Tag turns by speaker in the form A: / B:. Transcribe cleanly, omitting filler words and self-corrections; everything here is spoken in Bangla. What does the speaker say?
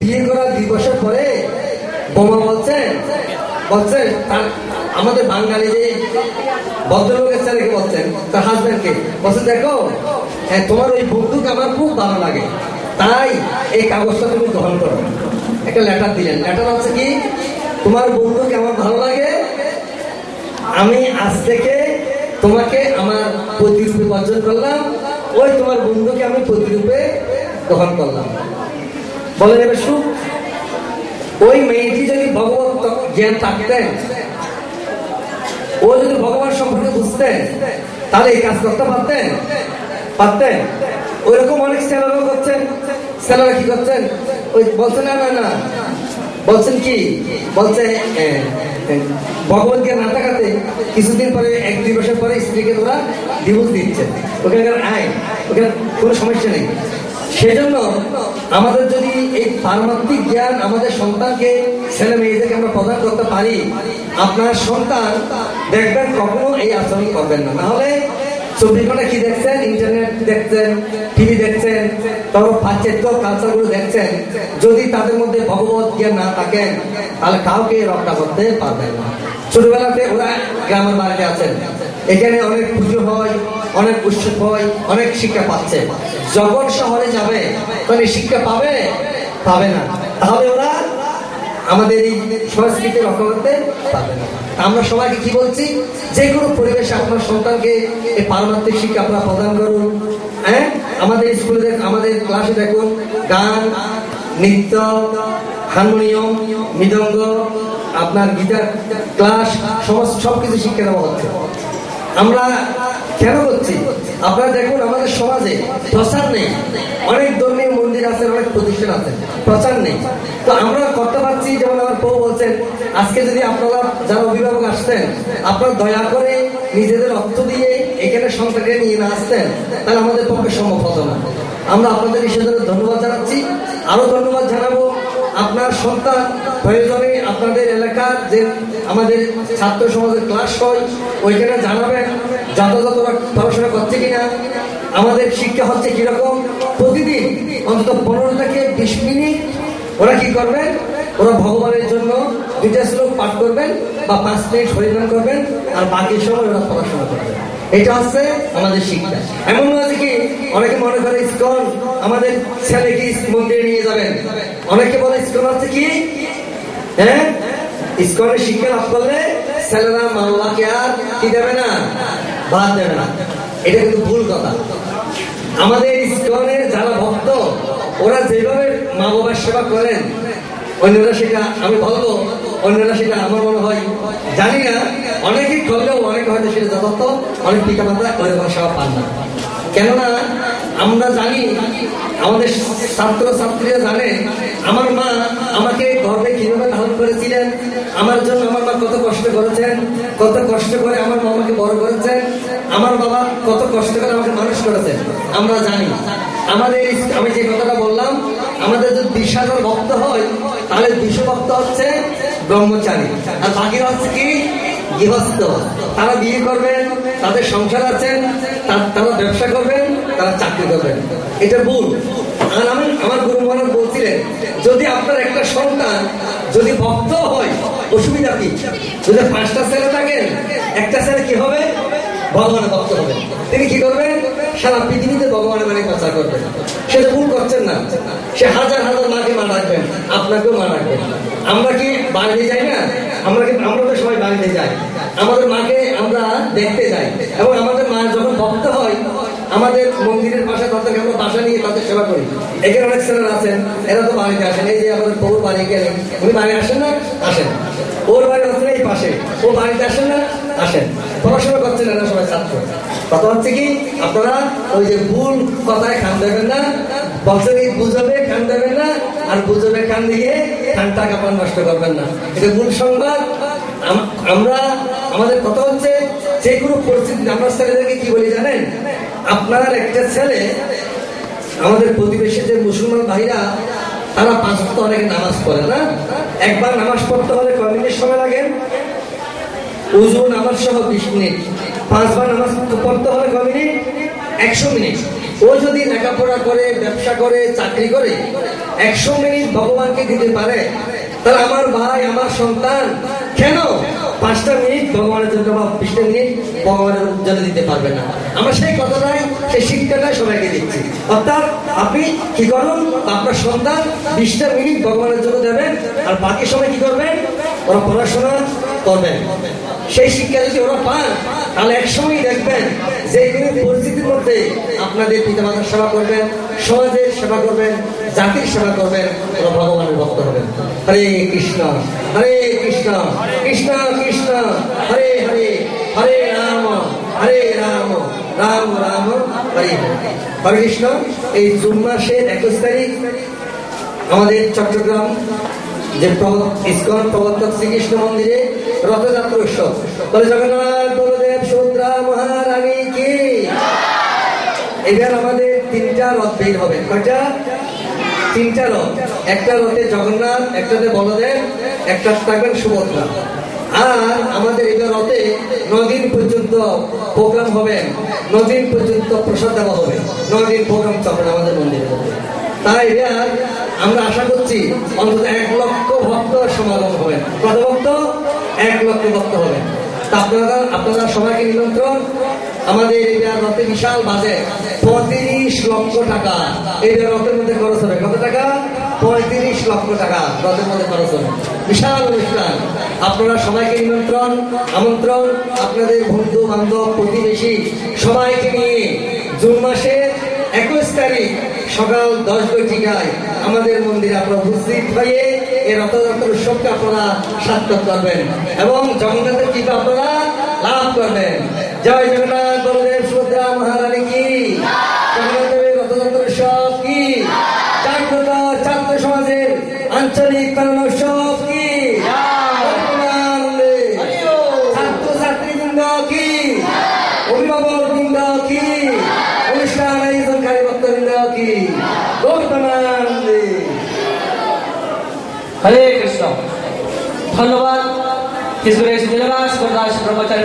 A: বিয়ে করা 2 বছর পরে বোমা বলছেন আমাদের বাঙালি যে ভদ্রলোকের ছেলেকে বলছেন, তার হাজব্যান্ডকে বলছেন, দেখো তোমার ওই বন্দুক আমার খুব ভালো লাগে, তাই এই কাগজটা তুমি গ্রহণ করো। একটা লেটার দিলেন। লেটার হচ্ছে কি, তোমার বন্দুক আমার ভালো লাগে, আমি আজ থেকে তোমাকে আমার প্রতিরূপে বর্জন করলাম, ওই তোমার বন্ধুকে আমি প্রতিরূপে গ্রহণ করলাম। বলেন এবার সুখ। ওই মেয়েটি যদি ভগবত জ্ঞান থাকতেন, ও যদি ভগবান সম্পর্কে বুঝতেন, তাহলে এই কাজ করতে পারতেন। ওইরকম অনেক ছেলেরাও করছেন। ছেলেরা কি করছেন, ওই বলছে না, বলছেন কি বলছে, ভগবত জ্ঞান না থাকাতে কিছুদিন পরে 1-2 বছর পরে স্ত্রীকে ওরা ডিভোর্স দিচ্ছে। ওখানকার আইন, ওখানে কোনো সমস্যা নেই। সেজন্য আমাদের যদি এই পারমাত্মিক জ্ঞান আমাদের সন্তানকে, ছেলে মেয়েদেরকে আমরা প্রদান করতে পারি, আপনার সন্তান দেখবেন কখনো এই আচরণ করবেন না। নাহলে 24 ঘন্টা কি দেখছেন, ইন্টারনেট দেখছেন, টিভি দেখছেন, তারপর পাশ্চাত্য কালচারগুলো দেখছেন, যদি তাদের মধ্যে ভগবত জ্ঞান না থাকেন, তাহলে কাউকে রক্ষা করতে পারবেন না। ছোটবেলাতে ওরা গ্রামের বাড়িতে আছেন, এখানে অনেক পুজো হয়, অনেক উৎসব হয়, অনেক শিক্ষা পাচ্ছে। যখন শহরে যাবে তখন শিক্ষা পাবে না। তাহলে ওরা আমাদের এই সংস্কৃতি রক্ষা করতে পারবে না। আমরা সবাইকে কি বলছি, যে কোনো পরিবেশে আপনার সন্তানকে এই পারমাত্মিক শিক্ষা আপনারা প্রদান করুন। আমাদের স্কুলে, আমাদের ক্লাসে দেখুন, গান, নৃত্য, হারমোনিয়াম, মৃদঙ্গ, আপনার গিটার ক্লাস, সবকিছু শিক্ষা দেওয়া হচ্ছে। আমরা কেন করছি? আপনারা দেখুন, আমাদের সমাজে প্রচার নেই। অনেক ধর্মীয় মন্দির আছে, অনেক প্রতিষ্ঠান আছে, প্রচার নেই। তো আমরা করতে পারছি, যেমন আমার বউ বলছেন, আজকে যদি আপনারা যারা অভিভাবক আসতেন, আপনারা দয়া করে নিজেদের অর্থ দিয়ে এখানে সংসারকে নিয়ে না আসতেন, তাহলে আমাদের পক্ষে সম্ভব হতো না। আমরা আপনাদের হিসেবে ধন্যবাদ জানাচ্ছি। আরো ধন্যবাদ জানাবো আপনার সন্তান প্রয়োজনে আপনাদের এলাকার যে আমাদের ছাত্র সমাজের ক্লাস হয়, ওইখানে জানাবেন যথাযথ পড়াশোনা করছে কিনা, আমাদের শিক্ষা হচ্ছে কিরকম। প্রতিদিন অন্তত 15 থেকে 20 মিনিট ওরা কি করবেন, ওরা ভগবানের জন্য 2টা শ্লোক পাঠ করবেন বা 5 মিনিট হরিনাম করবেন, আর বাকি সময় ওরা পড়াশোনা করবেন। এটা হচ্ছে আমাদের শিক্ষা। এমন আছে কি, অনেকে মনে করে ইসকন আমাদের ছেলেকে মন্দিরে নিয়ে যাবেন। অনেকে বলে ইসকন হচ্ছে কি, ইসকনের শিক্ষা লাভ করলে ছেলেরা মাওলাকে আর কি দেবে না, বাদ দেবে না। এটা কিন্তু ভুল কথা। আমাদের ইসকনের যারা ভক্ত, ওরা যেভাবে মা বাবার সেবা করেন, অন্যরা সেটা, আমি বলবো অন্যরা সেটা আমার মনে হয়, জানি না, অনেকেই করলেও অনেকে হয়তো সেটা যথার্থ, অনেক পিতা মাতা ওইরকম সেবা পান না। কেননা আমরা জানি, আমাদের ছাত্র ছাত্রীরা জানে, আমার মা আমাকে গর্ভে কিভাবে ধারণ করেছিলেন, আমার জন্য আমার মা কত কষ্ট করেছেন, কত কষ্ট করে আমার মা আমাকে বড় করেছেন, আমার বাবা কত কষ্ট করে আমাকে মানুষ করেছেন, আমরা জানি। আমাদের আমি যে কথাটা বললাম, আমাদের যদি 20,000 ভক্ত হয়, তাহলে 200 ভক্ত হচ্ছে ব্রহ্মচারী, আর বাকি হচ্ছে কি গৃহস্থ। তারা বিয়ে করবেন, তাদের সংসার আছেন, তারা ব্যবসা করবেন, তারা চাকরি করবেন। এটা ভুল। আর আমার গুরু মহারাজ বলছিলেন, যদি আপনার একটা সন্তান যদি ভক্ত হয়, অসুবিধা কি? যদি 5টা ছেলে থাকেন, একটা ছেলে কি হবে, ভগবানের ভক্ত হবে। তিনি কি করবেন, সারা পৃথিবীতে ভগবানের মানে প্রচার করবেন। সে তো ভুল করছেন না, সে হাজার হাজার মাকে মা রাখবেন, আপনাকেও মা রাখবেন। আমরা কি বাড়িতে যাই না? আমরা তো সবাই বাড়িতে যাই, আমাদের মাকে আমরা দেখতে যাই, এবং আমাদের মা যখন ভক্ত হয়, আমাদের মন্দিরের পাশে তাদেরকে আমরা বাসা নিয়ে তাদের সেবা করি। এখানে অনেক ছেলেরা আছেন, এরা তো বাড়িতে আসেন। এই যে আমাদের বউর বাড়ি গেলেন, উনি বাড়ি আসেন না? আসেন। ওর বাড়ি হচ্ছেন এই পাশে, ও বাড়িতে আসেন না? আসেন। পড়াশোনা করছেন এরা সবাই ছাত্র। কথা হচ্ছে কি, আপনারা ওই যে ভুল কথায় কান দেবেন না, বলছেন এই বুঝবে কান দেবেন না, আর বুঝবে কান দিয়ে কানটা কাপড় নষ্ট করবেন না। এটা ভুল সংবাদ। আমরা আমাদের কথা হচ্ছে, যে কোনো পরিস্থিতি আমরা ছেলেদেরকে কি বলি জানেন? আপনার একটা ছেলে, আমাদের প্রতিবেশী যে মুসলমান ভাইরা, তারা 5 ওয়াক্ত অনেকে নামাজ পড়ে না? একবার নামাজ পড়তে হলে কয় মিনিট সময় লাগে? উযু নামাজ সহ 20 মিনিট। 5 বার নামাজ পড়তে হলে কয় মিনিট? 100 মিনিট। ও যদি লেখাপড়া করে, ব্যবসা করে, চাকরি করে 100 মিনিট ভগবানকে দিতে পারে, তাহলে আমার ভাই, আমার সন্তান কেন 5টা মিনিট ভগবানের জন্য বা 20টা মিনিট ভগবানের জন্য দিতে পারবে না? আমরা সেই কথাটাই, সেই শিক্ষাটাই সবাইকে দিচ্ছি। অর্থাৎ আপনি কি করুন, আপনার সন্তান 20টা মিনিট ভগবানের জন্য দেবেন, আর বাকি সময় কি করবেন? ওরা পড়াশোনা করবেন। সেই শিক্ষা যদি ওরা পান, তাহলে একসময় দেখবেন যে কোনো পরিস্থিতির মধ্যে আপনাদের পিতামাতার সেবা করবেন, সমাজের সেবা করবেন, জাতির সেবা করবেন, ওরা ভগবানের ভক্ত হবেন। হরে কৃষ্ণ, হরে কৃষ্ণ, কৃষ্ণ কৃষ্ণ, হরে হরে, হরে রাম, হরে রাম, রাম রাম, হরে হরে। হরে কৃষ্ণ। এই জুন মাসের 21 তারিখ আমাদের চট্টগ্রাম যে ইসকন প্রবর্তক শ্রীকৃষ্ণ মন্দিরে রথযাত্রা উৎসব। বলে জগন্নাথ বলদেব সুভদ্রা মহারানী কি। এবার আমাদের 3টা রথ বের হবে। কয়টা? 3টা রথ। একটা রথে জগন্নাথ, একটাতে বলদেব, একটা থাকবেন সুভদ্রা। আর আমাদের এবার রথে 9 দিন পর্যন্ত প্রোগ্রাম হবে, 9 দিন পর্যন্ত প্রসাদ দেওয়া হবে, 9 দিন প্রোগ্রাম চলবে আমাদের মন্দিরে। তাই এবার আমরা আশা করছি অন্তত 1 লক্ষ ভক্ত সমাগম হবেন। কত ভক্ত? 1 লক্ষ ভক্ত হবেন। তা আপনারা সবাইকে নিমন্ত্রণ। আমাদের এবার রথে বিশাল বাজেট, 35 লক্ষ টাকা এবার রথের মধ্যে খরচ হবে। কত টাকা? 35 লক্ষ টাকা রথের মধ্যে খরচ হবে। বিশাল অনুষ্ঠান। আপনারা সবাইকে নিমন্ত্রণ, আমন্ত্রণ। আপনাদের বন্ধু বান্ধব, প্রতিবেশী সবাইকে নিয়ে জুন মাসের 21 তারিখ সকাল 10:00 আমাদের মন্দিরে আপনারা উপস্থিত হয়ে এই রথযাত্রার উৎসবকে আপনারা সার্থক করবেন এবং জগন্নাথের কৃপা আপনারা লাভ করবেন। জয় জগন্নাথ বলদেব সুভদ্রা মহারানী কি। জগন্নাথের রথযাত্রার উৎসব কি। ছাত্র সমাজের আঞ্চলিক কল্যাণ উৎসব কি। ছাত্র ছাত্রীবৃন্দ কি, অভিভাবক বৃন্দ কি, অনুষ্ঠান আয়োজনকারী ভক্তবৃন্দ কি।
B: হরে কৃষ্ণ। ধন্যবাদ। ব্রহ্মচারী